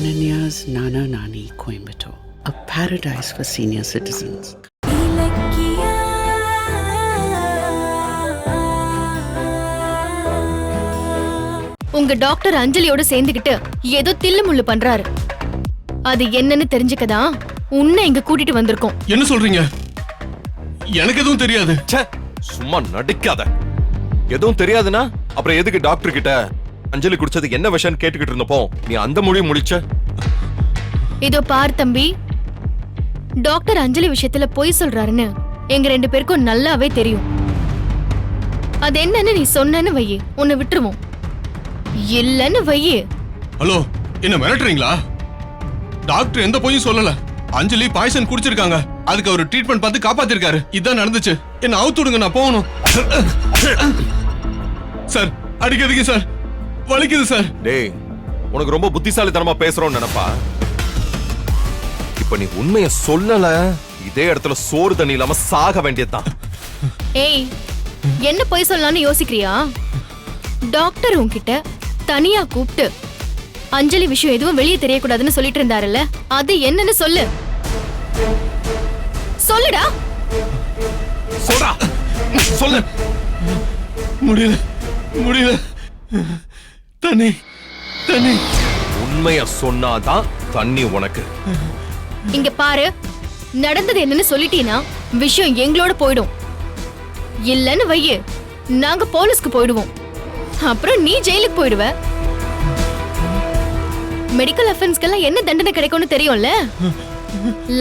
Ananya's Nana Nani Coimbatore, a paradise for senior citizens. உங்க doctor அஞ்சலியோட சேர்ந்துகிட்டு ஏதோ தில்லு முள்ளு பண்றாரு. அது என்னன்னு தெரிஞ்சுக்கதான் உன்னை இங்க கூட்டிட்டு வந்திருக்கோம். என்ன சொல்றீங்க? எனக்கு எதுவும் தெரியாது. சும்மா நடிக்காத. எதுவும் தெரியாதுன்னா அப்புறம் எதுக்கு டாக்டர் கிட்ட அஞ்சலி குடிச்சது என்ன விஷயம் கேட்டுக்கிட்டு இருந்தப்போ நீ அந்த மொழி முடிச்ச? இதோ பார் தம்பி, டாக்டர் அஞ்சலி விஷயத்துல பொய் சொல்றாருன்னு எங்க 2 பேருக்கும் நல்லாவே தெரியும். அது என்னன்னு நீ சொன்னன்னு வையே, உன்னை விட்டுருவோம். இல்லன்னு வையே. ஹலோ, என்ன மிரட்டுறீங்களா? டாக்டர் எந்த பொய்யும் சொல்லல. அஞ்சலி பாய்சன் குடிச்சிருக்காங்க, அதுக்கு அவர் ட்ரீட்மெண்ட் பார்த்து காப்பாத்திருக்காரு. இதான் நடந்துச்சு. என்ன அவுத்துடுங்க, நான் போகணும். சார் அடிக்காதீங்க சார், வலிக்குது சார். டேய், உனக்கு ரொம்ப புத்திசாலித்தனமா பேசுறோம்னு நினைப்பா. இப்ப நீ உண்மைய சொல்லல, இதே இடத்துல சோறு தண்ணி இல்லாம சாக வேண்டியதுதான். ஏய், என்ன பொய் சொல்லலாம்னு யோசிக்கிறியா? டாக்டர் உன்கிட்ட தனியா கூப்பிட்டு அஞ்சலி விஷயம் எதுவும் வெளியே தெரியக்கூடாதுன்னு சொல்லிட்டு இருந்தாருல்ல, அது என்னன்னு சொல்லு. சொல்லுடா. சொல்றா, சொல்லு. முடியல முடியல. தண்ணி தண்ணி. உண்மைய சொன்னாதான் தண்ணி உனக்கு. இங்க பாரு, நடந்தது என்னன்னு சொல்லிட்டீனா விஷயம் எங்களோட போயிடும். இல்லன்னு வையே, நாங்க போலீஸ்க்கு போயிடுவோம். அப்புறம் நீ ஜெயிலுக்கு போயிடுவ. மெடிக்கல் அஃபென்ஸ்க்கெல்லாம் என்ன தண்டனை கிடைக்கும்னு தெரியும்ல?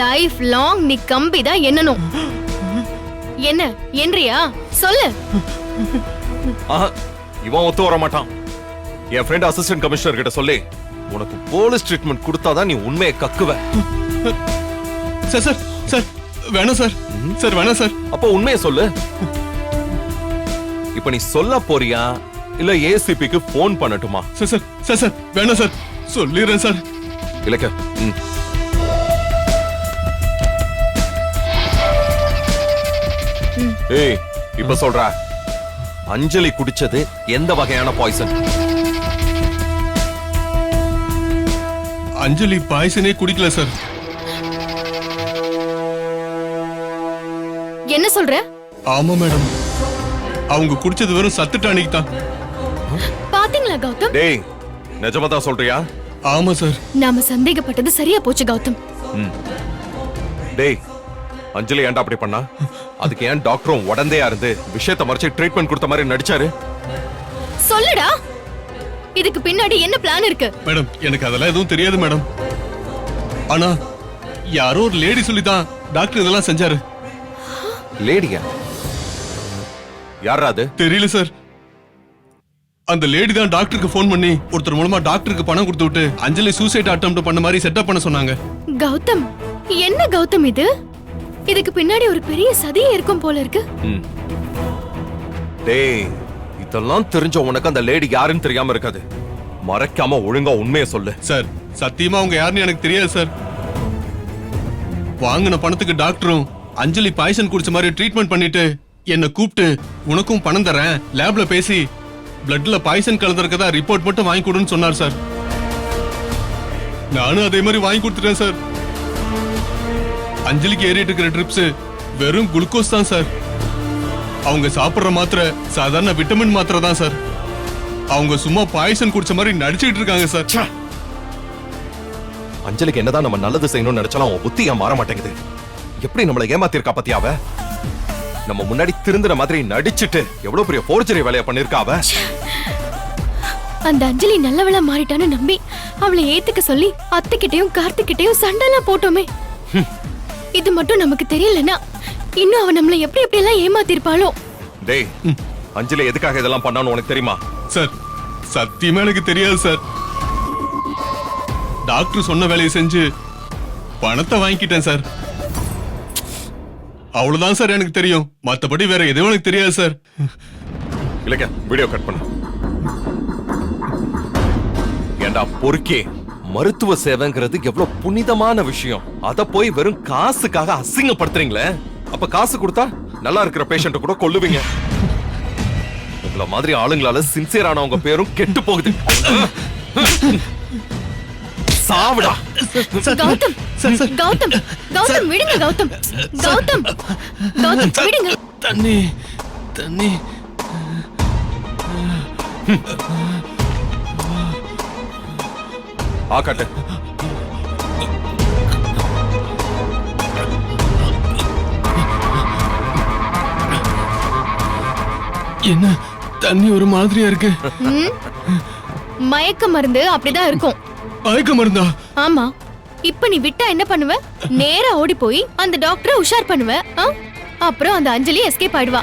லைஃப் லாங் நீ கம்பி தான் எண்ணணும். என்ன என்றியா? சொல்லு. இவன் ஒத்து வர மாட்டான். என் ஃப்ரெண்ட் அசிஸ்டன்ட் கமிஷனர் கிட்ட சொல்லி உனக்கு போலீஸ் ட்ரீட்மெண்ட் கொடுத்தாதான் நீ உண்மையை கக்குவ. சார் சார் சார் வேணாம் சார். சார் வேணாம் சார். அப்போ உண்மையை சொல்லு. இப்ப நீ சொல்ல போறியா இல்ல ஏசிபிக்கு போன் பண்ணட்டுமா? சார் சார் சார் சார் வேணாம் சார், சொல்லிடுறேன் சார். இலக்க. ஏய், இப்ப சொல்ற, அஞ்சலி குடிச்சது எந்த வகையான பாய்சன்? அஞ்சலி பாய்சனே குடிக்கல சார். என்ன சொல்ற? ஆமா மேடம், அவங்க குடிச்சது வெறும் சத்து டானிக் தான். பாத்தீங்களா கௌதம்? டேய், நிஜமா தான் சொல்றியா? ஆமா சார். நாம சந்தேகப்பட்டது சரியா போச்சு கௌதம். டேய், அஞ்சலி ஏன்டா அப்படி பண்ணா? அதுக்கு ஏன் டாக்டரும் உடந்தையா இருந்து விஷயத்தை மறைச்சு ட்ரீட்மெண்ட் கொடுத்த மாதிரி நடிச்சாரு? சொல்லுடா, இதுக்கு பின்னாடி என்ன பிளான் இருக்கு? மேடம், எனக்கு அதெல்லாம் எதுவும் தெரியாது மேடம். ஆனா யாரோ ஒரு லேடி சொல்லிதான் டாக்டர் இதெல்லாம் செஞ்சாரு. லேடியா? யாரா அது? தெரியல சார். அந்த லேடி தான் டாக்டருக்கு போன் பண்ணி ஒருத்தர் மூலமா டாக்டருக்கு பணம் கொடுத்து விட்டு அஞ்சலி சூசைட் அட்டெம்ப்ட் பண்ண மாதிரி செட்டப் பண்ண சொன்னாங்க. கௌதம், என்ன கௌதம் இது? இதுக்கு பின்னாடி ஒரு பெரிய சதியே இருக்கும் போல இருக்கு. டேய், இதெல்லாம் தெரிஞ்ச உனக்கு அந்த லேடி யாருன்னு தெரியாம இருக்காது. மறைக்காம ஒழுங்கா உண்மையை சொல்லு. சார், சத்தியமா அவங்க யாருன்னு எனக்கு தெரியாது சார். வாங்கின பணத்துக்கு டாக்டரும் அஞ்சலி பாய்சன் குடிச்ச மாதிரி ட்ரீட்மெண்ட் பண்ணிட்டு என்ன கூப்பிட்டு உனக்கும் பணம் தரேன், லேப்ல பேசி பிளட்ல பாய்சன் கலந்துருக்கதா ரிப்போர்ட் மட்டும் வாங்கி கொடுன்னு சொன்னார் சார். நானும் அதே மாதிரி வாங்கி கொடுத்துட்டேன் சார். அஞ்சலிக்கு ஏறிட்டு இருக்கிற ட்ரிப்ஸ் வெறும் குளுக்கோஸ் தான் சார். அவங்க சாப்பிடுற மாத்திரை சாதாரண விட்டமின் மாத்திரை தான் சார். அவங்க சும்மா பாய்சன் குடிச்ச மாதிரி நடிச்சிட்டு இருக்காங்க சார். அஞ்சலிக்கு என்னதான் நம்ம நல்லது செய்யணும்னு நினைச்சாலும் அவன் புத்தியா மாற மாட்டேங்குது. எப்படி நம்மளை ஏமாத்திருக்கா பத்தியாவ? நம்ம முன்னாடி திருந்துற மாதிரி நடிச்சிட்டு எவ்வளவு பெரிய போர்ஜரி வேலையை பண்ணிருக்காவ. அந்த அஞ்சலி நல்லவளா மாறிட்டான்னு நம்பி அவளை ஏத்துக்க சொல்லி அத்தைக்கிட்டையும் கார்த்திக்கிட்டையும் சண்டெல்லாம் போட்டோமே. இது மட்டும் நமக்கு தெரியலன்னா இன்னும் அவன் நம்மளை எப்படி எப்படி எல்லாம் ஏமாத்திருப்பாளோ. டேய், அஞ்சலி எதுக்காக இதெல்லாம் பண்ணான்னு உனக்கு தெரியுமா? சார், சத்தியமா எனக்கு தெரியாது சார். டாக்டர் சொன்ன வேலையை செஞ்சு பணத்தை வாங்கிக்கிட்டேன் சார். அவ்வளவுதான் சார் எனக்கு தெரியும். மத்தபடி வேற எதுவும் எனக்கு தெரியாது சார். இல்லங்க, வீடியோ கட் பண்ணு. ஏண்டா பொறுக்கே, மருத்துவ சேவைங்கிறது எவ்வளவு புனிதமான விஷயம். அத போய் வெறும் காசுக்காக அசிங்கப்படுத்துறீங்களே. அப்ப காசு கொடுத்தா நல்லா இருக்கிற பேஷண்ட கூட கொல்லுவீங்க. உங்கள மாதிரி ஆளுங்களால சின்சியரானவங்க பேரும் கெட்டு போகுது. சாவுடா. கௌதம் கௌதம் கௌதம் விடுங்க கௌதம் கௌதம் கௌதம் விடுங்க. தண்ணி தண்ணி. ஆகாட்டு. என்ன தண்ணி ஒரு மாதிரியா இருக்கு? ம்? மயக்க மருந்து அப்படிதான் இருக்கும். மயக்க மருந்தா? ஆமா. இப்ப நீ விட்டா என்ன பண்ணுவ? நேரா ஓடி போய் அந்த டாக்டரை உஷார் பண்ணுவ. ஆ? அப்புறம் அந்த அஞ்சலி எஸ்கேப் ஆயிடுவா.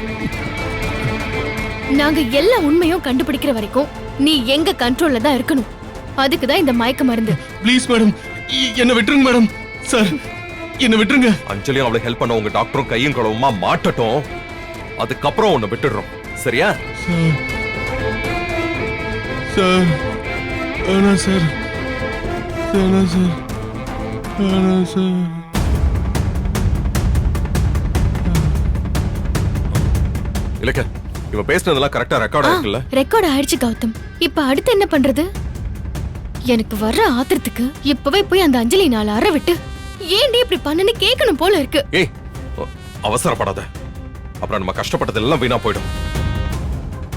நாங்க எல்லா உண்மையும் கண்டுபிடிக்கிற வரைக்கும் நீ எங்க கண்ட்ரோல்ல தான் இருக்கணும். அதுக்கு தான் இந்த மயக்க மருந்து. ப்ளீஸ் மேடம், என்ன விட்டுருங்க மேடம். சார், என்ன விட்டுருங்க. அஞ்சலியும் அவளுக்கு ஹெல்ப் பண்ண உங்க டாக்டரும் கையும் களவுமா மாட்டட்டும். அதுக்கப்புறம் உன்னை விட்டுடுறோம். சரியா? சார், வேணாம் சார், வேணாம் சார், வேணாம் சார். இல்லக்க, இவ பேசுனதெல்லாம் கரெக்டா ரெக்கார்ட் ஆயிருக்குல்ல? ரெக்கார்ட் ஆயிடுச்சு கௌதம். இப்ப அடுத்து என்ன பண்றது? எனக்கு வர்ற ஆத்திரத்துக்கு இப்பவே போய் அந்த அஞ்சலி நாள் அற விட்டு ஏன்டி இப்படி பண்ணுன்னு கேட்கணும் போல இருக்கு. ஏய், அவசரப்படாத. அப்புறம் நம்ம கஷ்டப்பட்டதெல்லாம் வீணா போயிடும்.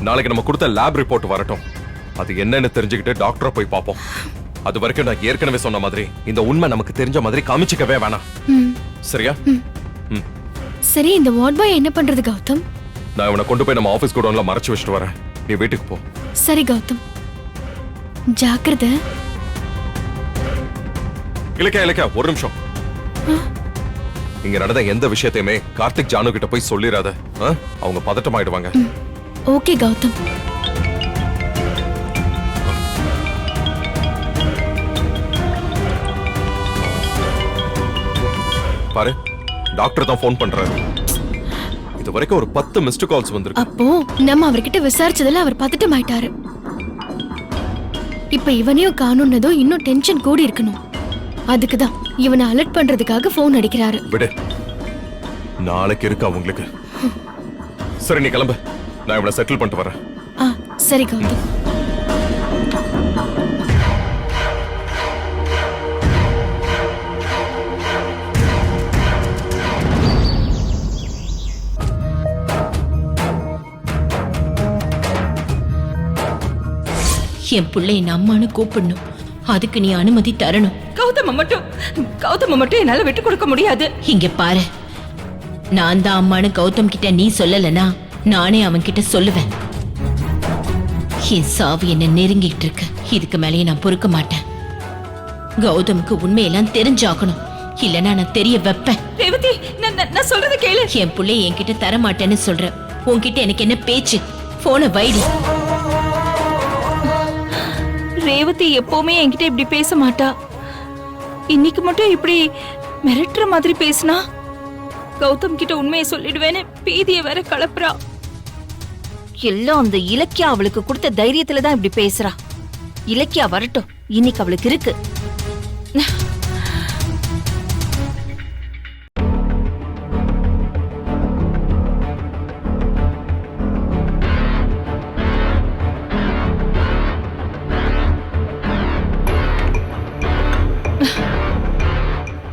நாளைக்கு நம்ம கொடுத்த லேப் ரிப்போர்ட் வரட்டும். அது என்னன்னு தெரிஞ்சுக்கிட்டு டாக்டரை போய் பார்ப்போம். அது வரைக்கும் நான் ஏற்கனவே சொன்ன மாதிரி இந்த உண்மை நமக்கு தெரிஞ்ச மாதிரி காமிச்சிக்கவே வேணாம். சரியா? சரி, இந்த வார்ட் பாய் என்ன பண்றது கௌதம்? நான் இவனை கொண்டு போய் நம்ம ஆபீஸ் குடோன்ல மறைச்சு வச்சுட்டு வரேன். நீ வீட்டுக்கு போ. சரி கௌதம், ஜாக்கிரதை. இலக்கியா ஒரு நிமிஷம். இங்க நடந்த எந்த விஷயத்தையுமே கார்த்திக் ஜானு கிட்ட போய் சொல்லிராத. அவங்க பதட்டமாயிடுவாங்க. ஓகே கௌதம். பாரு, டாக்டர் தான் ஃபோன் பண்றாரு. இது வரைக்கும் ஒரு 10 மிஸ்டு கால்ஸ் வந்திருக்கு. அப்போ நம்ம அவர்கிட்ட விசாரிச்சதுல அவர் பதட்டம் ஆயிட்டாரு. இப்ப இவனையும் காணும்னதும் இன்னும் டென்ஷன் கூடி இருக்கணும். அதுக்குதான் இவனை அலர்ட் பண்றதுக்காக போன் அடிக்கிறாரு. விடு, நாளைக்கு இருக்கு அவங்களுக்கு. சரி, நீ கிளம்பு. நான் இவனை செட்டில் பண்ணிட்டு வரேன். சரி கௌதம். என் பிள்ளை என் அம்மானு கூப்பிடணும். அதுக்கு நீ அனுமதி தரணும். கௌதம மட்டும் என்னால விட்டு கொடுக்க முடியாது. இங்க பாரு, நான் தான் அம்மானு கௌதம் கிட்ட நீ சொல்லலனா நானே அவன் கிட்ட சொல்லுவேன். என் சாவு என்ன நெருங்கிட்டு இருக்கு. இதுக்கு மேலேயே நான் பொறுக்க மாட்டேன். கௌதமுக்கு உண்மையெல்லாம் தெரிஞ்சாகணும். இல்லனா நான் தெரிய வைப்பேன். ரேவதி, நான் சொல்றத கேளு. என் பிள்ளைய என்கிட்ட தர மாட்டேன்னு சொல்ற. உன்கிட்ட எனக்கு என்ன பேச்சு? போன வைடி. ரேவதி எப்பவுமே என்கிட்ட இப்படி பேச மாட்டா. இன்னைக்கு மட்டும் இப்படி மிரட்டுற மாதிரி பேசினா கௌதம் கிட்ட உண்மையை சொல்லிடுவேன்னு பீதியை வேற கலப்புறா. எல்லாம் அந்த இலக்கியா அவளுக்கு கொடுத்த தைரியத்துல தான் இப்படி பேசுறா. இலக்கியா வரட்டும், இன்னைக்கு அவளுக்கு இருக்கு.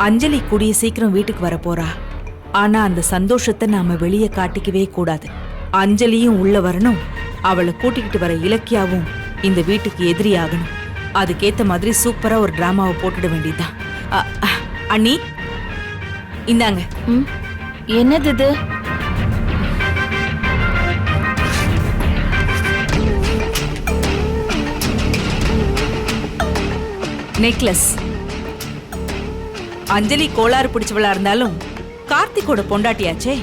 அஞ்சலி கூடிய சீக்கிரம் வீட்டுக்கு வர போறா. ஆனா அந்த சந்தோஷத்தை நாம வெளியே காட்டிக்கவே கூடாது. அஞ்சலியும் உள்ள வரணும். அவளை கூட்டிக்கிட்டு வர இலக்கியாவும் இந்த வீட்டுக்கு எதிரி ஆகணும். அதுக்கேத்த மாதிரி சூப்பரா ஒரு டிராமாவை போட்டுட வேண்டியதுதான். அண்ணி, இந்தாங்க. என்னது இது? நெக்லஸ். அஞ்சலி கோளாறு பிடிச்சவளா இருந்தாலும் கார்த்திகோட பொண்டாட்டியாச்சே.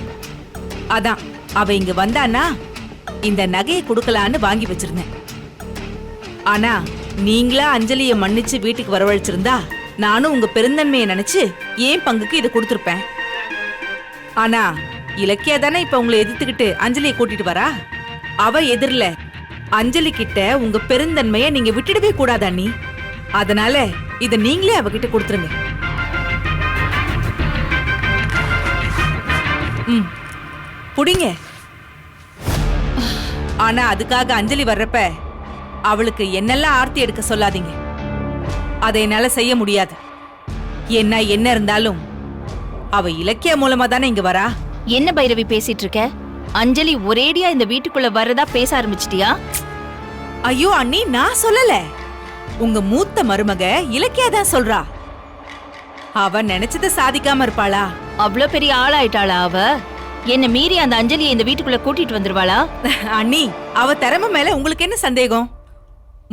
அதான் அவ இங்க வந்தானா இந்த நகையை கொடுக்கலான்னு வாங்கி வச்சிருந்தேன். ஆனா நீங்களா அஞ்சலிய மன்னிச்சு வீட்டுக்கு வரவழைச்சிருந்தா நானும் உங்க பெருந்தன்மையை நினைச்சு ஏன் பங்குக்கு இதை கொடுத்துருப்பேன். ஆனா இலக்கியா தானே இப்ப உங்களை எதிர்த்துக்கிட்டு அஞ்சலியை கூட்டிட்டு வரா. அவ எதிரில அஞ்சலி கிட்ட உங்க பெருந்தன்மையை நீங்க விட்டுடவே கூடாதா நீ. அதனால இத நீங்களே அவகிட்ட கொடுத்துருங்க. புடிங்க. ஆனா அதுக்காக அஞ்சலி வர்றப்ப அவளுக்கு என்னெல்லாம் ஆர்த்தி எடுக்க சொல்லாதீங்க. அதை என்னால செய்ய முடியாது. என்ன இருந்தாலும் அவ இலக்கியா மூலமா தானே இங்க வரா. என்ன பைரவி பேசிட்டு இருக்க? அஞ்சலி ஒரேடியா இந்த வீட்டுக்குள்ள வரதா பேச ஆரம்பிச்சிட்டியா? ஐயோ அண்ணி, நான் சொல்லல. உங்க மூத்த மருமக இலக்கியா தான் சொல்றா. அவ நினைச்சத சாதிக்காம இருப்பாளா? அவ்ளோ பெரிய ஆளாயிட்டாளா அவ? என்ன மீறி அந்த அஞ்சலியை இந்த வீட்டுக்குள்ள கூட்டிட்டு வந்துருவாளா? அண்ணி, அவ திறமை மேல உங்களுக்கு என்ன சந்தேகம்?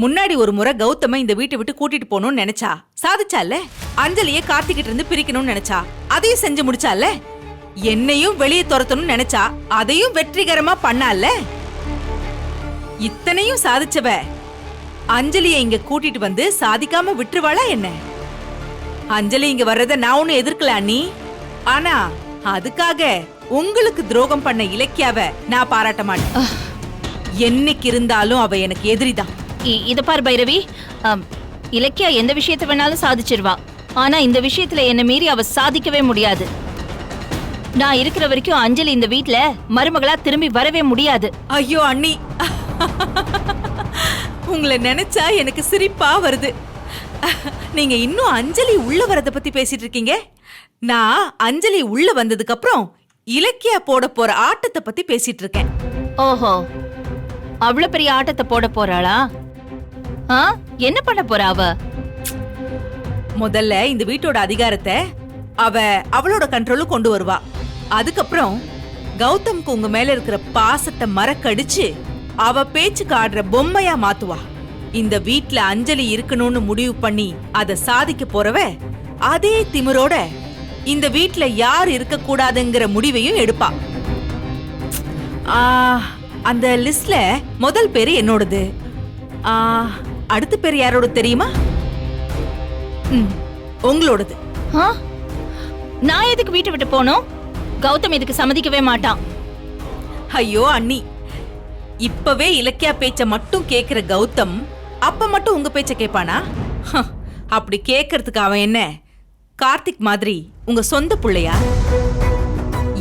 முன்னாடி ஒரு முறை கௌதம இந்த வீட்டை விட்டு கூட்டிட்டு போகணும்னு நினைச்சா, சாதிச்சால. அஞ்சலிய கார்த்திகிட்ட இருந்து பிரிக்கணும்னு நினைச்சா, அதையும் செஞ்சு முடிச்சால. என்னையும் வெளியே துரத்தணும்னு நினைச்சா, அதையும் வெற்றிகரமா பண்ணால. இத்தனையும் சாதிச்சவ அஞ்சலிய இங்க கூட்டிட்டு வந்து சாதிக்காம விட்டுருவாளா என்ன? அஞ்சலி இங்க வர்றத நான் ஒண்ணு எதிர்க்கல அண்ணி. ஆனா அதுக்காக உங்களுக்கு துரோகம் பண்ண இலக்கியாவ நான் பாராட்ட மாட்டேன். என்னைக்கு இருந்தாலும் அவ எனக்கு எதிரிதான். இத பார் பைரவி, இலக்கியா எந்த விஷயத்தை வேணாலும் சாதிச்சிருவா. ஆனா இந்த விஷயத்துல என்ன மீறி அவ சாதிக்கவே முடியாது. நான் இருக்கிற வரைக்கும் அஞ்சலி இந்த வீட்ல மருமகளா திரும்பி வரவே முடியாது. ஐயோ அண்ணி, உங்களை நினைச்சா எனக்கு சிரிப்பா வருது. நீங்க இன்னும் அஞ்சலி உள்ள வரத பத்தி பேசிட்டு இருக்கீங்க. நான் அஞ்சலி உள்ள வந்ததுக்கு அப்புறம் இலக்கியா போட போற ஆட்டத்தை பத்தி பேசிட்டு இருக்கேன். ஓஹோ, அவ்வளவு பெரிய ஆட்டத்தை போட போறாளா? என்ன பண்ண போறா அவ? முதல்ல இந்த வீட்டோட அதிகாரத்தை அவ அவளோட கண்ட்ரோலுக்கு கொண்டு வருவா. அதுக்கப்புறம் கௌதம்க்கு உங்க மேல இருக்கிற பாசத்தை மறக்கடிச்சு அவ பேச்சுக்கு ஆடுற பொம்மையா மாத்துவா. இந்த வீட்ல அஞ்சலி இருக்கணும்னு முடிவு பண்ணி அதை சாதிக்க போறவ அதே திமிரோட இந்த வீட்ல யார் இருக்க கூடாதுங்கிற முடிவையும் எடுப்பா. அந்த லிஸ்ட்ல முதல் பேரு என்னோடது. அடுத்த பேர் யாரோட தெரியுமா? உங்களோடது. நான் எதுக்கு வீட்டை விட்டு போனோம்? கௌதம் இதுக்கு சம்மதிக்கவே மாட்டான். ஐயோ அண்ணி, இப்பவே இலக்கியா பேச்ச மட்டும் கேக்குற கௌதம் அப்ப மட்டும் உங்க பேச்ச கேட்பானா? அப்படி கேக்குறதுக்கு அவன் என்ன கார்த்திக் மாதிரி உங்க சொந்த பிள்ளையா?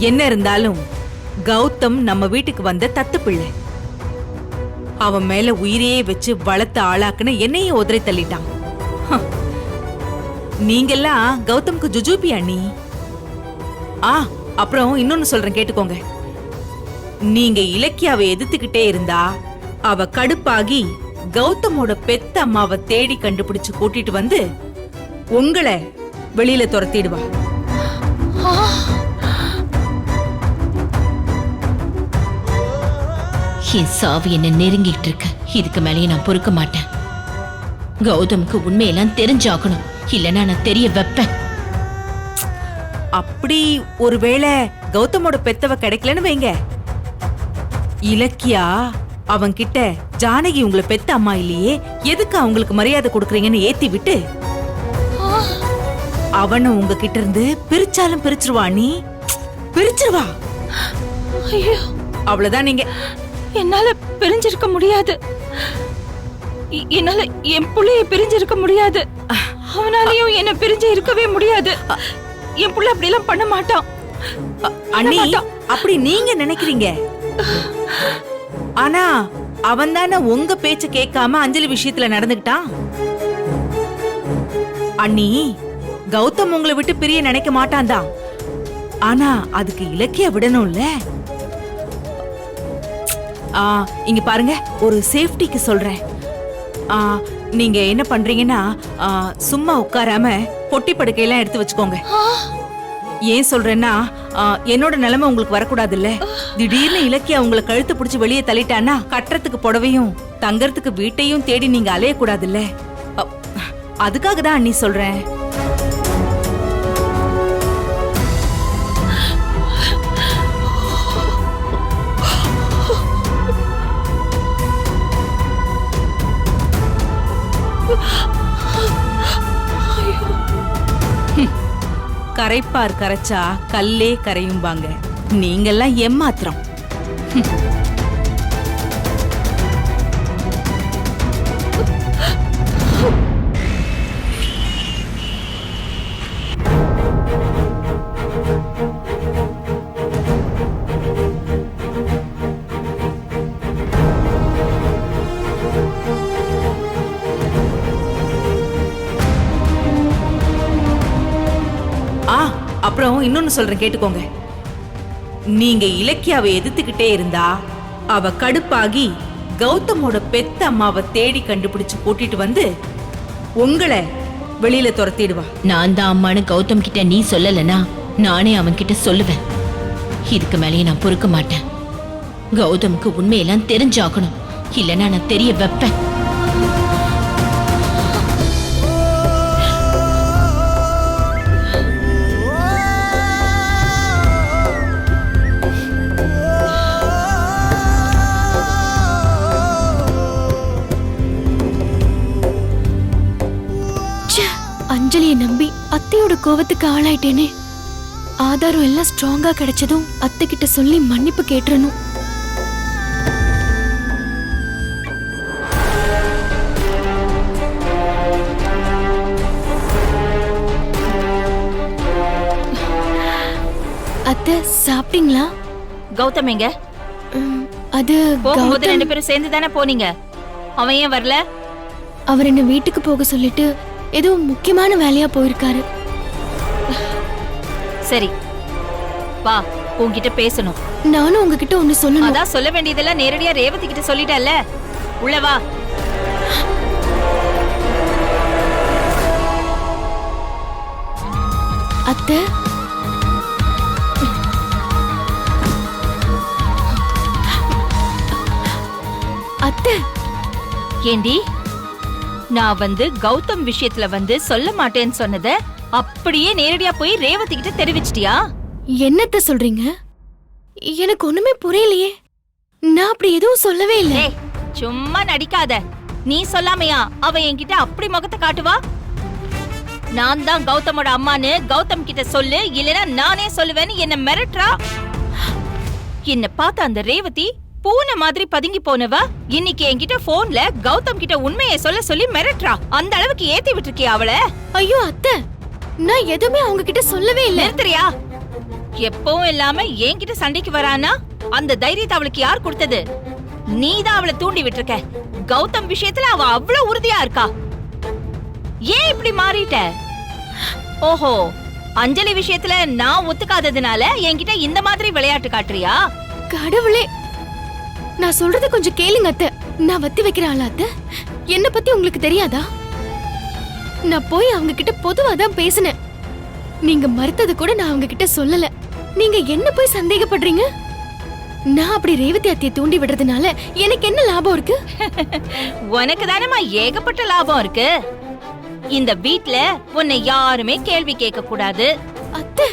என்ன இருந்தாலும் கௌதம் நம்ம வீட்டுக்கு வந்த தத்து பிள்ளை. அவன் மேல உயிரையே வச்சு வளர்த்த ஆளாக்குன்னு என்னையே உதறி தள்ளிட்டான். நீங்கெல்லாம் கௌதம்க்கு ஜுஜூபி அண்ணி. அப்புறம் இன்னொன்னு சொல்றேன், கேட்டுக்கோங்க. நீங்க இலக்கியாவை எதிர்த்துக்கிட்டே இருந்தா அவ கடுப்பாகி கௌதமோட பெத்த அம்மாவை தேடி கண்டுபிடிச்சு கூட்டிட்டு வந்து உங்களை வெளியில துரத்திடுவா. என் சாவி என்ன நெருங்கிட்டு இருக்க. இதுக்கு மேலேயே நான் பொறுக்க மாட்டேன். கௌதமுக்கு உண்மையெல்லாம் தெரிஞ்சாகணும், இல்லைன்னா நான் தெரிய வைப்பேன். அப்படி ஒருவேளை கௌதமோட பெத்தவ கிடைக்கலன்னு வைங்க, இலக்கியா அவன்கிட்ட ஜானகி உங்களை பெத்த அம்மா இல்லையே, எதுக்கு அவங்களுக்கு மரியாதை கொடுக்கறீங்கன்னு ஏத்தி விட்டு அவனை உங்ககிட்ட இருந்து பிரிச்சாலும் பிரிச்சிருவா. நீ பிரிச்சிருவா. அவ்வளவுதான். நீங்க என்னால பிரிஞ்சிருக்க முடியாது. என்னால என் புள்ளைய பிரிஞ்சிருக்க முடியாது. அவனாலையும் என்ன பிரிஞ்சு இருக்கவே முடியாது. என் புள்ள அப்படி எல்லாம் பண்ண மாட்டான். அண்ணி, அப்படி நீங்க நினைக்கிறீங்க. ஆனா அவன் தானே உங்க பேச்ச கேட்காம அஞ்சலி விஷயத்துல நடந்துகிட்டான். அண்ணி, கௌதம் உங்களை விட்டு பிரிய நினைக்க மாட்டான் தான். ஆனா அதுக்கு இலக்கிய விடணும்ல. இங்க பாருங்க, ஒரு சேஃப்டிக்கு சொல்றேன். நீங்க என்ன பண்றீங்கன்னா, சும்மா உட்காராம பொட்டி படுக்கையெல்லாம் எடுத்து வச்சுக்கோங்க. ஏன் சொல்றேன்னா, என்னோட நிலைமை உங்களுக்கு வரக்கூடாது இல்ல. திடீர்னு இலக்கியா உங்களை கழுத்து பிடிச்சு வெளியே தள்ளிட்டானா கட்டுறதுக்கு புடவையும் தங்கறதுக்கு வீட்டையும் தேடி நீங்க அலைய கூடாது இல்ல. அதுக்காக தான் அண்ணி சொல்றேன். கரைப்பார் கரைச்சா கல்லே கரையும்பாங்க. நீங்கெல்லாம் ஏமாத்திரம். அப்புறம் இன்னொன்னு சொல்றேன் கேட்டுக்கோங்க. நீங்க இலக்கியாவை எதிர்த்துக்கிட்டே இருந்தா அவ கடுப்பாகி கௌதமோட பெத்த அம்மாவை தேடி கண்டுபிடிச்சு கூட்டிட்டு வந்து உங்களை வெளியில துரத்திடுவா. நான் தான் அம்மானு கௌதம் கிட்ட நீ சொல்லலனா நானே அவன் கிட்ட சொல்லுவேன். இதுக்கு மேலேயே நான் பொறுக்க மாட்டேன். கௌதமுக்கு உண்மையெல்லாம் தெரிஞ்சாகணும், இல்லைன்னா நான் தெரிய வைப்பேன். அஞ்சலியை நம்பி அத்தையோட கோவத்துக்கு ஆளாயிட்டேனே. ஆதாரம் எல்லாம் ஸ்ட்ராங்கா கிடைச்சதும் அத்தை கிட்ட சொல்லி மன்னிப்பு கேட்டுறணும். அத்தை சாப்பிட்டீங்களா? கௌதம் எங்க? அது போகும்போது 2 பேரும் சேர்ந்து தானே போனீங்க. அவன் ஏன் வரல? அவர் என்ன வீட்டுக்கு போக சொல்லிட்டு ஏதோ முக்கியமான வேலையா போயிருக்காரு. சரி வா, உன்கிட்ட பேசணும். நானும் உங்ககிட்ட ஒண்ணு சொல்லணும். அதான் சொல்ல வேண்டியதெல்லாம் நேரடியா ரேவதி கிட்ட சொல்லிட்டல்ல. உள்ள வா. அத்தை, அத்தை ஏண்டி, நான் கௌதம் விஷயத்துல சொல்ல மாட்டேன்னு சொன்னத அப்படியே நேரடியா போய் ரேவதி கிட்ட தெரிவிச்சிட்டியா? என்னத்த சொல்றீங்க? எனக்கு ஒண்ணுமே புரியலையே. நான் அப்படி எதுவும் சொல்லவே இல்ல. சும்மா நடிக்காத. நீ சொல்லாமையா அவ என்கிட்ட அப்படி முகத்தை காட்டுவா? நான் தான் கௌதமோட அம்மான்னு கௌதம் கிட்ட சொல்லு, இல்லனா நானே சொல்லுவேன்னு என்ன மிரட்டுறா. என்ன பார்த்த அந்த ரேவதி பூனை மாதிரி பதுங்கி போனவ இன்னைக்கு என்கிட்ட போன்ல கௌதம் கிட்ட உண்மையை சொல்ல சொல்லி மிரட்டுறா. அந்த அளவுக்கு ஏத்தி விட்டுருக்கியா அவள? ஐயோ அத்தை, நான் எதுவுமே அவங்க கிட்ட சொல்லவே இல்ல. நிறுத்துறியா? எப்பவும் இல்லாம என்கிட்ட சண்டைக்கு வரானா அந்த தைரியத்தை அவளுக்கு யார் கொடுத்தது? நீதான் அவளை தூண்டி விட்டுருக்க. கௌதம் விஷயத்துல அவ அவ்வளவு உறுதியா இருக்கா. ஏன் இப்படி மாறிட்ட? ஓஹோ, அஞ்சலி விஷயத்துல நான் ஒத்துக்காததுனால என்கிட்ட இந்த மாதிரி விளையாட்டு காட்டுறியா? கடவுளே, நான் சொல்றத கொஞ்சம் கேளுங்க அத்தை. நான் வத்தி வைக்கிற ஆளா அத்தை? என்ன பத்தி உங்களுக்கு தெரியாதா? நான் போய் அவங்க கிட்ட பொதுவா தான் பேசினேன். நீங்க மறுத்தது கூட நான் அவங்க கிட்ட சொல்லல. நீங்க என்ன போய் சந்தேகப்படுறீங்க? நான் அப்படி ரேவதி அத்தையை தூண்டி விடுறதுனால எனக்கு என்ன லாபம் இருக்கு? உனக்கு தானேமா ஏகப்பட்ட லாபம் இருக்கு. இந்த வீட்ல உன்னை யாருமே கேள்வி கேட்க கூடாது. அத்தை,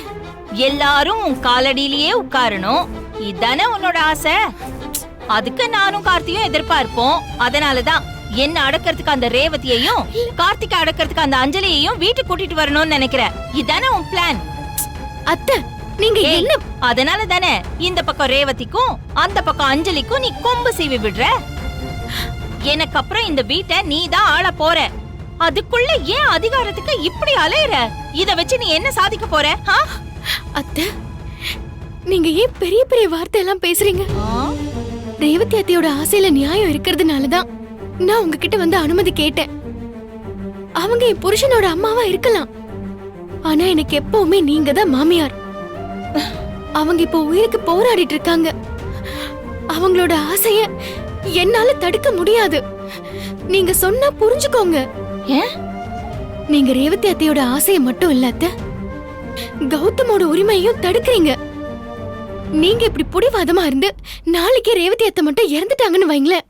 எல்லாரும் உன் காலடியிலேயே உட்காரணும். இதானே உன்னோட ஆசை. அதுக்கு நானும் கார்த்தியும் எதிர்பார்ப்போம். அதனாலதான் என்ன அடக்கிறதுக்கு அந்த ரேவதியையும் கார்த்திகை அடக்கிறதுக்கு அந்த அஞ்சலியையும் வீட்டுக்கு கூட்டிட்டு வரணும்னு நினைக்கிறேன். இதானே உன் பிளான்? அத்தை, நீங்க என்ன? அதனால தானே இந்த பக்கம் ரேவதிக்கும் அந்த பக்கம் அஞ்சலிக்கும் நீ கொம்பு சீவி விடுற. எனக்கு அப்புறம் இந்த வீட்டை நீ தான் ஆள போற. அதுக்குள்ள ஏன் அதிகாரத்துக்கு இப்படி அலையற? இத வச்சு நீ என்ன சாதிக்க போற? அத்தை, நீங்க ஏன் பெரிய பெரிய வார்த்தை எல்லாம் பேசுறீங்க? ரேவதி அத்தையோட ஆசையில நியாயம் இருக்கிறதுனாலதான் நான் உங்ககிட்ட அனுமதி கேட்டேன். அவங்க என் புருஷனோட அம்மாவா இருக்கலாம், ஆனா எனக்கு எப்பவுமே நீங்க தான் மாமியார். அவங்க இப்போ உயிருக்கு போராடிட்டு இருக்காங்க. அவங்களோட ஆசைய என்னால தடுக்க முடியாது. நீங்க சொன்னா புரிஞ்சுக்கோங்க. நீங்க ரேவதி அத்தையோட ஆசைய மட்டும் இல்ல அத்தை, கௌதமோட உரிமையையும் தடுக்கிறீங்க. நீங்க இப்படி புடிவாதமா இருந்து நாளைக்கே ரேவதி அத்தை மட்டும் இறந்துட்டாங்கன்னு வைங்களேன்,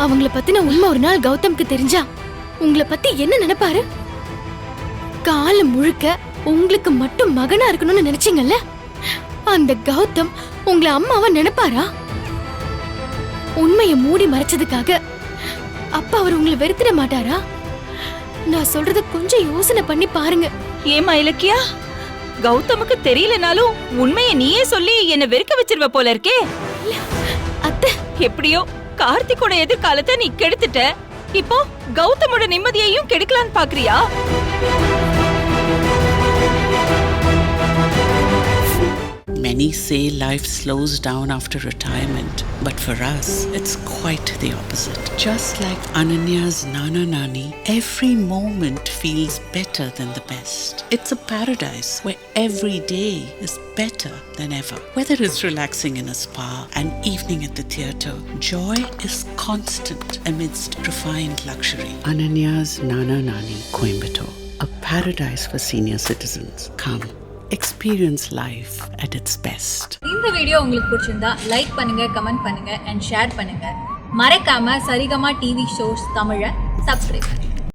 அவங்கள பத்தின உண்மை ஒரு நாள் கௌதம்க்கு தெரிஞ்சா உங்களை பத்தி என்ன நினைப்பாரு? காலம் முழுக்க உங்களுக்கு மட்டும் மகனா இருக்கணும்னு நினைச்சீங்கல்ல, அந்த கௌதம் உங்களை அம்மாவா நினைப்பாரா? உண்மையை மூடி மறைச்சதுக்காக அப்ப அவர் உங்களை வெறுத்திட மாட்டாரா? நான் சொல்றத கொஞ்சம் யோசனை பண்ணி பாருங்க. ஏமா இலக்கியா, கௌதமுக்கு தெரியலனாலும் உண்மையை நீயே சொல்லி என்ன வெறுக்க வச்சிருவ போல இருக்கே. அத்தை, எப்படியோ கார்த்திகோட எதிர்காலத்தை நீ கெடுத்துட்ட. இப்போ கௌதமோட நிம்மதியையும் கெடுக்கலான்னு பாக்குறியா? Many Many say life slows down after retirement, but for us, it's quite the opposite. Just like Ananya's Nana Nani, every moment feels better than the best. It's a paradise where every day is better than ever. Whether it's relaxing in a spa, an evening at the theatre, joy is constant amidst refined luxury. Ananya's Nana Nani, Coimbatore, a paradise for senior citizens. Come, experience life at its best. இந்த video உங்களுக்கு பிடிச்சிருந்தா like பண்ணுங்க, comment பண்ணுங்க and share பண்ணுங்க. மறக்காம Saregama TV shows தமிழை subscribe பண்ணுங்க.